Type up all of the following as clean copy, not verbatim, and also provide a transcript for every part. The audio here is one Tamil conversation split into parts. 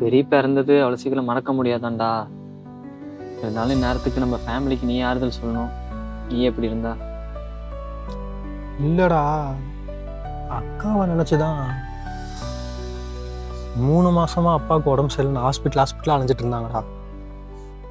பெரியப்பா இருந்தது அவ்வளோ சீக்கிரம் மறக்க முடியாதான்டா. இருந்தாலும் இந்நேரத்துக்கு நம்ம ஃபேமிலிக்கு நீ ஆறுதல் சொல்லணும். நீ எப்படி இருந்தா? இல்லடா, அக்காவை நினச்சிதான் 3 மாசமா அப்பாவுக்கு உடம்பு சரியில்லை ஹாஸ்பிட்டல் அலைஞ்சிட்டு இருந்தாங்கடா.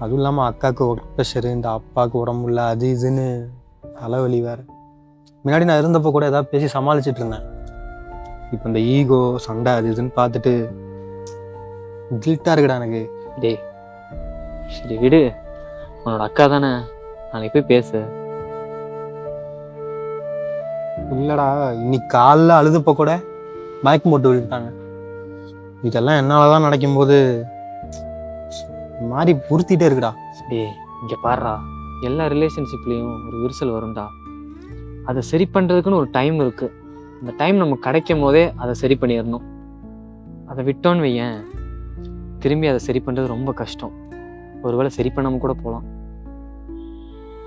அதுவும் இல்லாமல் அக்காவுக்கு ஒர்க் ப்ரெஷரு, இந்த அப்பாவுக்கு உடம்பு இல்லை, அது இதுன்னு தலைவலி வேறு. முன்னாடி நான் இருந்தப்போ கூட ஏதாவது பேசி சமாளிச்சுட்டு இருந்தேன். இப்போ இந்த ஈகோ சண்டை அது இதுன்னு பார்த்துட்டு கில்ட்டாக இருக்குடா எனக்கு. டேய் சரி விடு, உன்னோட அக்கா தானே, நாளைக்கு போய் பேசு. இல்லைடா, இன்னைக்கு காலைல அழுதுப்போ கூட மயக்கம் போட்டு விழுந்துட்டாங்க. இதெல்லாம் என்னால் தான் நடக்கும்போது மாதிரி பொருத்திட்டே இருக்குடா. டேய் இங்கே பாடுறா, எல்லா ரிலேஷன்ஷிப்லேயும் ஒரு விரிசல் வரும்டா. அதை சரி பண்ணுறதுக்குன்னு ஒரு டைம் இருக்குது. அந்த டைம் நமக்கு கிடைக்கும் போதே அதை சரி பண்ணிடணும். அதை விட்டோன்னு வையேன், திரும்பி அதை சரி பண்ணுறது ரொம்ப கஷ்டம். ஒருவேளை சரி பண்ணாமல் கூட போகலாம்.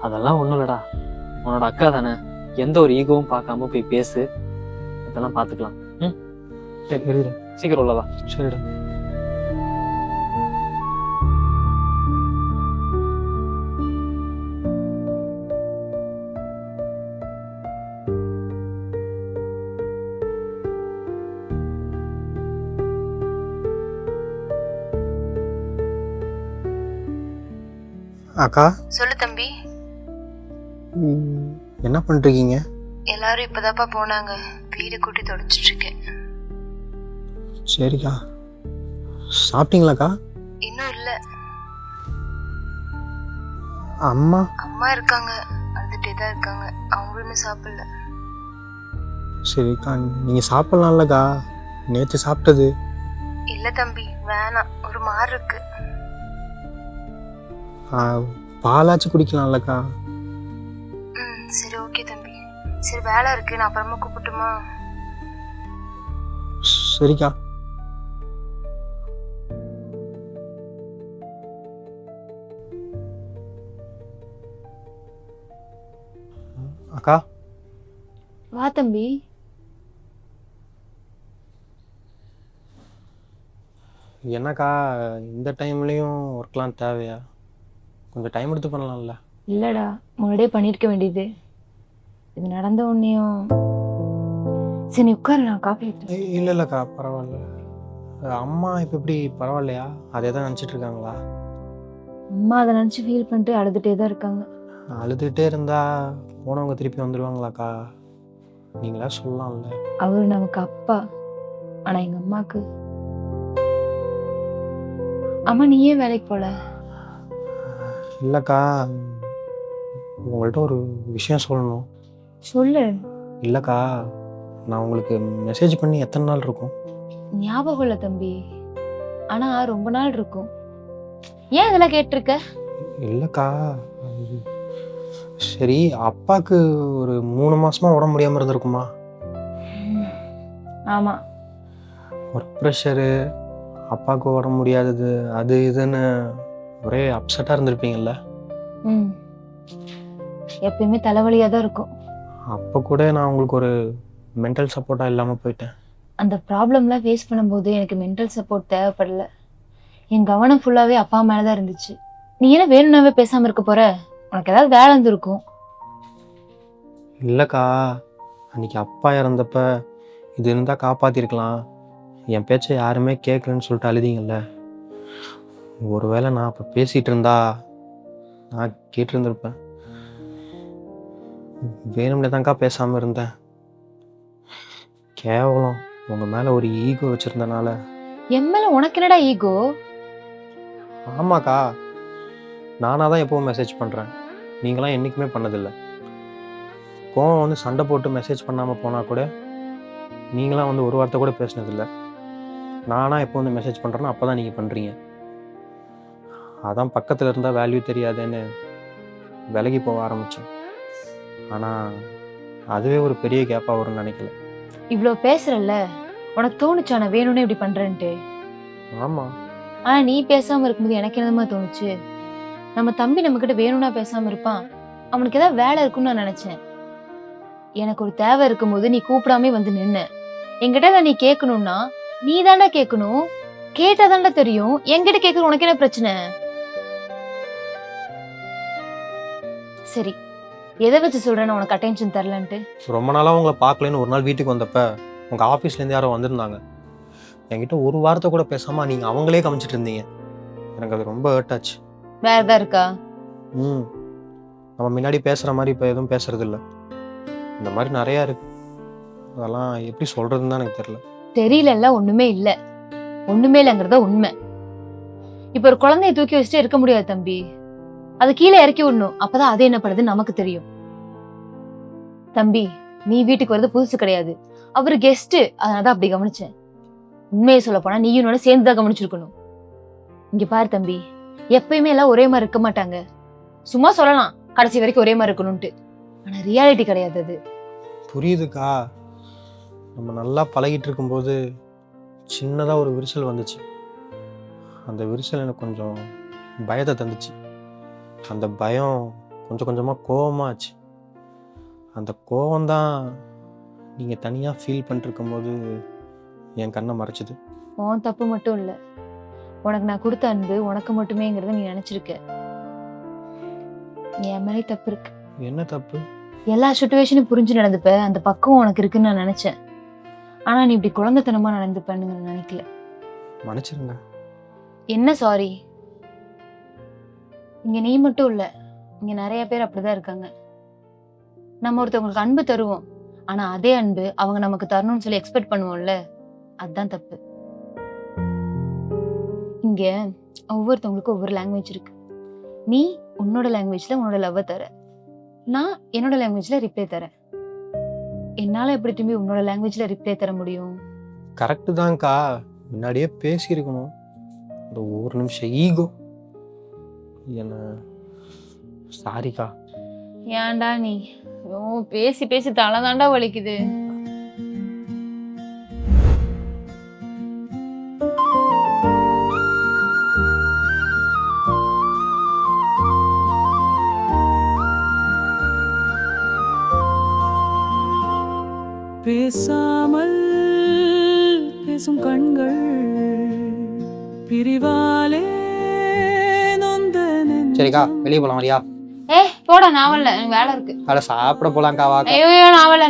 அதெல்லாம் ஒன்றும் இல்லைடா, உன்னோட அக்கா தானே, எந்த ஒரு ஈகோவும் பார்க்காம போய் பேசு, அதெல்லாம் பார்த்துக்கலாம். சரிடா, சீக்கிரம் உள்ளதா. சரிடா. அக்கா சொல்லு தம்பி. என்ன பண்ணிருக்கீங்க? எல்லாரும் இப்பதாப்பா போனாங்க, வீடு கூட்டி தொடச்சிட்டு இருக்கேன். சரிக்கா. சாப்பிட்டீங்களாக்கா? இன்னும் இல்ல. அம்மா அம்மா இருக்காங்க, அழுதுட்டே தான் இருக்காங்க. அவங்களும் சாப்பிடல. சரிக்கா, நீங்கள் சாப்பிட்லாம்லக்கா, நேற்று சாப்பிட்டது. இல்ல தம்பி வேணாம், ஒரு மாதிரி இருக்கு. பாலாச்சும் குடிக்கலாம்லக்கா. சரி ஓகே தம்பி. சரி வேலை இருக்கு, நான் அப்புறமா கூப்பிட்டுமா? சரிக்கா. அக்கா வா தம்பி. என்னக்கா இந்த டைம்லேயும் ஒர்க்லாம் தேவையா? கொஞ்சம் டைம் எடுத்து பண்ணலாம்ல? இல்லடா, முன்னாடியே பண்ணிருக்க வேண்டியது. இது நடந்த உடனேயும். சரி நீ உட்காரு, நான் காஃபி எடுத்துறேன். இல்லைக்கா பரவாயில்ல. அம்மா இப்போ எப்படி பரவாயில்லையா? அதே தான் நினச்சிட்டு இருக்காங்களா? அம்மா அதை நினச்சி ஃபீல் பண்ணிட்டு அழுதுகிட்டே தான் இருக்காங்க. அழுதுகிட்டே இருந்தா போனவங்க திருப்பி வந்துடுவாங்களாக்கா? நீங்களா சொல்லலாம்ல. அவரு நமக்கு அப்பா, ஆனா எங்க அம்மாக்கு. அம்மா நீ ஏன் வேலைக்கு போல? இல்லைக்கா, உங்கள்கிட்ட ஒரு விஷயம் சொல்லணும். சொல்லு. இல்லைக்கா, நான் உங்களுக்கு மெசேஜ் பண்ணி எத்தனை நாள் இருக்கும்? ஞாபகம் இல்லை தம்பி, ஆனா ரொம்ப நாள் இருக்கும். ஏன் இதெல்லாம் கேட்டிருக்க? இல்லைக்கா, சரி அப்பாவுக்கு ஒரு 3 மாசமா உடம்பு முடியாமல் இருந்திருக்குமா? ஆமா. ஒர்க் ப்ரெஷரு, அப்பாவுக்கு உடம்பு முடியாதது, அது இதுன்னு ஒரே அப்செட்டாக இருந்திருப்பீங்கள்ல? எப்பயுமே தலைவலியாக தான் இருக்கும். அப்போ கூட நான் உங்களுக்கு ஒரு மென்டல் சப்போர்ட்டாக இல்லாமல் போயிட்டேன். அந்த ப்ராப்ளம்லாம் ஃபேஸ் பண்ணும்போது எனக்கு மென்டல் சப்போர்ட் தேவைப்படல. என் கவனம் ஃபுல்லாகவே அப்பா மேலே தான் இருந்துச்சு. நீ என்ன வேணும்னாவே பேசாமல் இருக்க போற? உனக்கு ஏதாவது வேலை இருந்திருக்கும். இல்லைக்கா, அன்றைக்கி அப்பா இறந்தப்ப இது இருந்தால் காப்பாற்றிருக்கலாம், என் பேச்சை யாருமே கேட்கலன்னு சொல்லிட்டு அழுதிங்கள்ல. ஒருவேளை நான் அப்போ பேசிகிட்டு இருந்தா நான் கேட்டிருந்திருப்பேன். வேணும்னே தான்க்கா பேசாமல் இருந்தேன். கேவலம் உங்கள் மேலே ஒரு ஈகோ வச்சுருந்தனால. என் மேலே உனக்கு என்னடா ஈகோ? ஆமாக்கா, நானாக தான் எப்போவும் மெசேஜ் பண்ணுறேன், நீங்களாம் என்றைக்குமே பண்ணதில்லை. கோவம் வந்து சண்டை போட்டு மெசேஜ் பண்ணாமல் போனால் கூட நீங்களாம் வந்து ஒரு வார்த்தை கூட பேசினதில்லை. நானாக எப்போ வந்து மெசேஜ் பண்ணுறேன்னா அப்போ தான் நீங்கள் பண்ணுறீங்க. அதான் பக்கத்தில் இருந்தால் வேல்யூ தெரியாதுன்னு விலகி போக ஆரம்பித்தேன். ஆனால் அதுவே ஒரு பெரிய கேப்பாக வரும்னு நினைக்கல. இவ்வளோ பேசுறல்ல, உனக்கு தோணுச்சா நான் வேணும்னே இப்படி பண்றேன்ட்டு? ஆமாம். ஆனால் நீ பேசாமல் இருக்கும்போது எனக்கு என்னமா தோணுச்சு? நம்ம தம்பி நம்மக்கிட்ட வேணும்னா பேசாமல் இருப்பான், அவனுக்கு ஏதாவது வேலை இருக்குன்னு நான் நினச்சேன். எனக்கு ஒரு தேவை இருக்கும்போது நீ கூப்பிடாமே வந்து நின்ன. என்கிட்ட தான் நீ கேட்கணும்னா நீ தாண்டா கேட்கணும். கேட்டாதான்டா தெரியும். என்கிட்ட கேட்கற உனக்கு என்ன பிரச்சனை? சரி, எதை வச்சு சொல்றேன்னு உனக்கு அட்டென்ஷன் தரலன்ட்டு? ரொம்ப நாளாக உங்களை பார்க்கலன்னு ஒரு நாள் வீட்டுக்கு வந்தப்ப உங்கள் ஆஃபீஸ்லேருந்து யாரோ வந்திருந்தாங்க. என்கிட்ட ஒரு வாரத்தை கூட பேசாமல் நீங்கள் அவங்களே காமிச்சிட்டு இருந்தீங்க. எனக்கு அது ரொம்ப ஹர்ட் ஆச்சு. வேற ஏதா இருக்கா? நம்ம முன்னாடி பேசுகிற மாதிரி இப்போ எதுவும் பேசுறது இல்லை. இந்த மாதிரி நிறையா இருக்கு. அதெல்லாம் எப்படி சொல்கிறதுன்னு தான் எனக்கு தெரியல. தெரியல, ஒண்ணுமே இல்ல. ஒண்ணுமே இல்லைங்கிறத உண்மை. இப்ப ஒரு குழந்தைய தூக்கி வச்சுட்டு இருக்க முடியாது தம்பி. அது கீழே இறக்கி விடணும். அப்பதான் அது என்ன பண்ணுதுன்னு நமக்கு தெரியும். தம்பி, நீ வீட்டுக்கு வரது புதுசு கிடையாது. அவரு கெஸ்ட், அதனாலதான் அப்படி கவனிச்சேன். உண்மையை சொல்ல போனா நீ என்னோட சேர்ந்துதான் கவனிச்சிருக்கணும். இங்க பாரு தம்பி, எப்பயுமே எல்லாம் ஒரே மாதிரி இருக்க மாட்டாங்க. சும்மா சொல்லலாம் கடைசி வரைக்கும் ஒரே மாதிரி இருக்கணும்ட்டு. ஆனா ரியாலிட்டி கிடையாது அது. புரியுதுக்கா. நம்ம நல்லா பழகிட்டு இருக்கும்போது சின்னதாக ஒரு விரிசல் வந்துச்சு. அந்த விரிசல் எனக்கு கொஞ்சம் பயத்தை தந்துச்சு. அந்த பயம் கொஞ்சம் கொஞ்சமாக கோவமாச்சு. அந்த கோவம்தான் நீங்கள் தனியாக ஃபீல் பண்ணிருக்கும்போது என் கண்ணை மறைச்சிது. உன் தப்பு மட்டும் இல்ல. உனக்கு நான் கொடுத்த அன்பு உனக்கு மட்டுமேங்கிறத நீ நினைச்சிருக்க. என் மேலே தப்பு இருக்கு. என்ன தப்பு? எல்லா சுச்சுவேஷனும் புரிஞ்சு நடந்துப்ப. அந்த பக்குவம் உனக்கு இருக்குன்னு நான் நினைச்சேன். ஆனா நீ இப்படி குழந்தைத்தனமா நடந்துப்பன்னு நான் நினைக்கல. மன்னிச்சிருங்க. என்ன சாரி? இங்க நீ மட்டும் இல்ல, இங்க நிறைய பேர் அப்படிதான் இருக்காங்க. நம்ம ஒருத்தவங்களுக்கு அன்பு தருவோம், ஆனா அதே அன்பு அவங்க நமக்கு தரணும்னு சொல்லி எக்ஸ்பெக்ட் பண்ணுவோம்ல, அதுதான் தப்பு. இங்க ஒவ்வொருத்தவங்களுக்கும் ஒவ்வொரு லாங்குவேஜ் இருக்கு. நீ உன்னோட லாங்குவேஜ்ல உன்னோட லவ்வை தர, நான் என்னோட லாங்குவேஜ்ல ரிப்ளை தரேன். என்னால எப்படி திரும்பி உன்னோட லாங்குவேஜ்ல ரிப்ளை தர முடியும்? கரெக்டு தான்க்கா. முன்னாடியே பேசியிருக்கணும். இந்த ஒரு நிமிஷம் ஈகோ என்ன. சாரிக்கா. ஏன்டா நீ பேசி பேசி தலைதாண்டா வலிக்குது. பேசாமல் பேசும் கண்கள் பிரிவாலே நொந்த நெஞ்சம். சரிக்கா, வெளியே போலாம். வரியா? போடா, நாவல்ல எனக்கு வேலை இருக்கு. அட சாப்பிட போலாம்க்கா. வாக்கா. ஐயோ, நாவல்ல.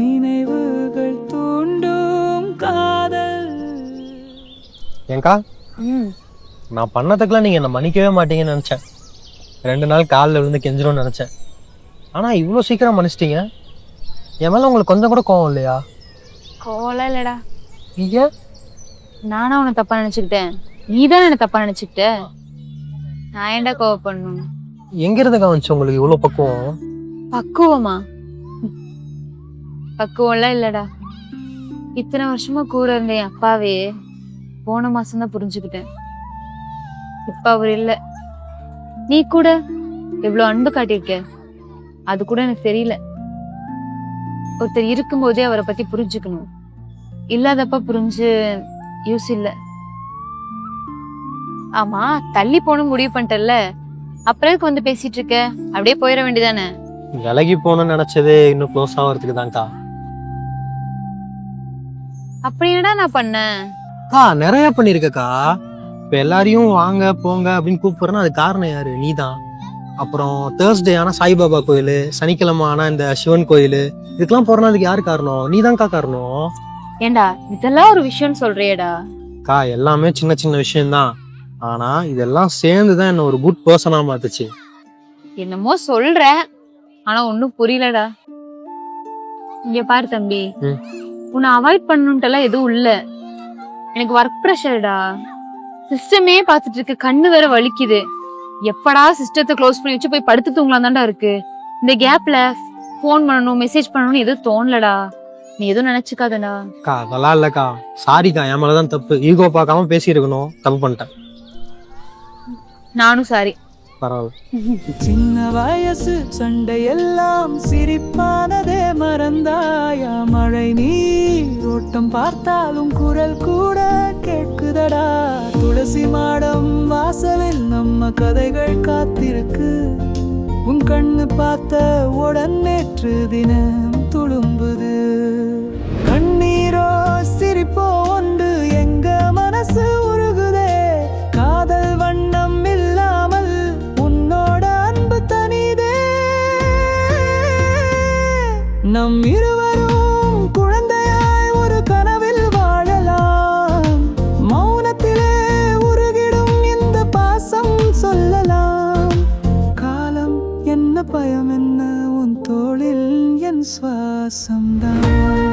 நினைவுகள் தூண்டும் காதல். ஏங்கா, நான் பண்ணதுக்கெல்லாம் நீங்க என்ன மன்னிக்கவே மாட்டீங்கன்னு நினைச்சேன். 2 நாள் காலில் விழுந்து கெஞ்சிரும்னு நினைச்சேன். ஆனா இவ்வளோ சீக்கிரம் மன்னிச்சிட்டீங்க. என் மேல உங்களுக்கு கொஞ்சம் கூட கோவம் இல்லையா? கோவம் இல்லடா. நீங்க நானா உன்னை தப்பா நினைச்சுக்கிட்டேன்? நீதான் என்ன தப்பா நினைச்சுக்கிட்ட. நான் ஏன்டா கோவம் பண்ணணும்? எங்க இருந்து கவனிச்சு உங்களுக்கு இவ்வளவு பக்குவம்? பக்குவமா? பக்குவம்லாம் இல்லடா. இத்தனை வருஷமா கூட இருந்த என் அப்பாவே போன மாசம்தான் புரிஞ்சுக்கிட்டேன். இப்ப அவர் இல்ல. நீ கூட எவ்வளவு அன்பு காட்டியிருக்க, அது கூட எனக்கு தெரியல. ஒருத்தர் இருக்கும்போதே அவரை பத்தி புரிஞ்சுக்கணும். இல்லாதப்ப புரிஞ்சு யூஸ் இல்ல. ஆமா, தள்ளி போகணும் முடிவு பண்ணிட்டல, அப்புறம் வந்து பேசிட்டு இருக்க? அப்படியே போயிட வேண்டியதானே? விலகி போகணும்னு நினைச்சதே இன்னும் க்ளோஸ் ஆகிறதுக்கு தான்க்கா. அப்படி என்னடா நான் பண்ணேன்? நிறைய பண்ணிருக்கக்கா. இப்ப எல்லாரையும் வாங்க போங்க அப்படின்னு கூப்பிடுறேன்னா அது காரணம் யாரு? நீதான். அப்புறம் தேர்ஸ்டே ஆனா சாய்பாபா கோயில், சனிக்கிழமை ஆனா இந்த சிவன் கோயில், இதுக்கெல்லாம் போறேன்னா அதுக்கு யாரு காரணம்? நீதான்க்கா காரணம். ஏண்டா இதெல்லாம் ஒரு விஷயம் சொல்றியேடா? எல்லாமே சின்ன சின்ன விஷயம்தான். ஆனா இதெல்லாம் சேர்ந்துதான் என்ன ஒரு குட் பர்சனா மாத்துச்சு. என்னமோ சொல்ற, ஆனா ஒன்னும் புரியலடா. இங்க பாரு தம்பி, உன்னை அவாய்ட் பண்ணணும்ட்டெல்லாம் எதுவும் இல்ல. எனக்கு ஒர்க் ப்ரெஷர்டா. சிஸ்டமே பாத்துட்டு இருக்கு, கண்ணு வேற வலிக்குது. எப்படா சிஸ்டத்தை க்ளோஸ் பண்ணி வச்சு போய் படுத்து தூங்கலாம் தான்டா இருக்கு. இந்த கேப்ல போன் பண்ணணும், மெசேஜ் பண்ணணும் எதுவும் தோணலடா. நீ எதுவும் நினைச்சுக்காதடா. அதெல்லாம் இல்லக்கா. சாரிக்கா, என் மேலதான் தப்பு. ஈகோ பார்க்காம பேசியிருக்கணும். தப்பு பண்ணிட்டேன். நானும் சாரி. பரவாயில்ல. சின்ன வயசு சண்டையெல்லாம் சிரிப்பானதே மறந்தாயா? மழை நீர் ஓட்டம் பார்த்தாலும் குரல் கூட கேட்குதடா. துளசி மாடம் வாசலில் நம்ம கதைகள் காத்திருக்கு. உன் கண்ணு பார்த்த உடன் நேற்று தினம் துளும்புது. கண்ணீரோ சிரிப்போ ஒன்று பயம் என்ன உன் தோளில் என் சுவாசம்தான்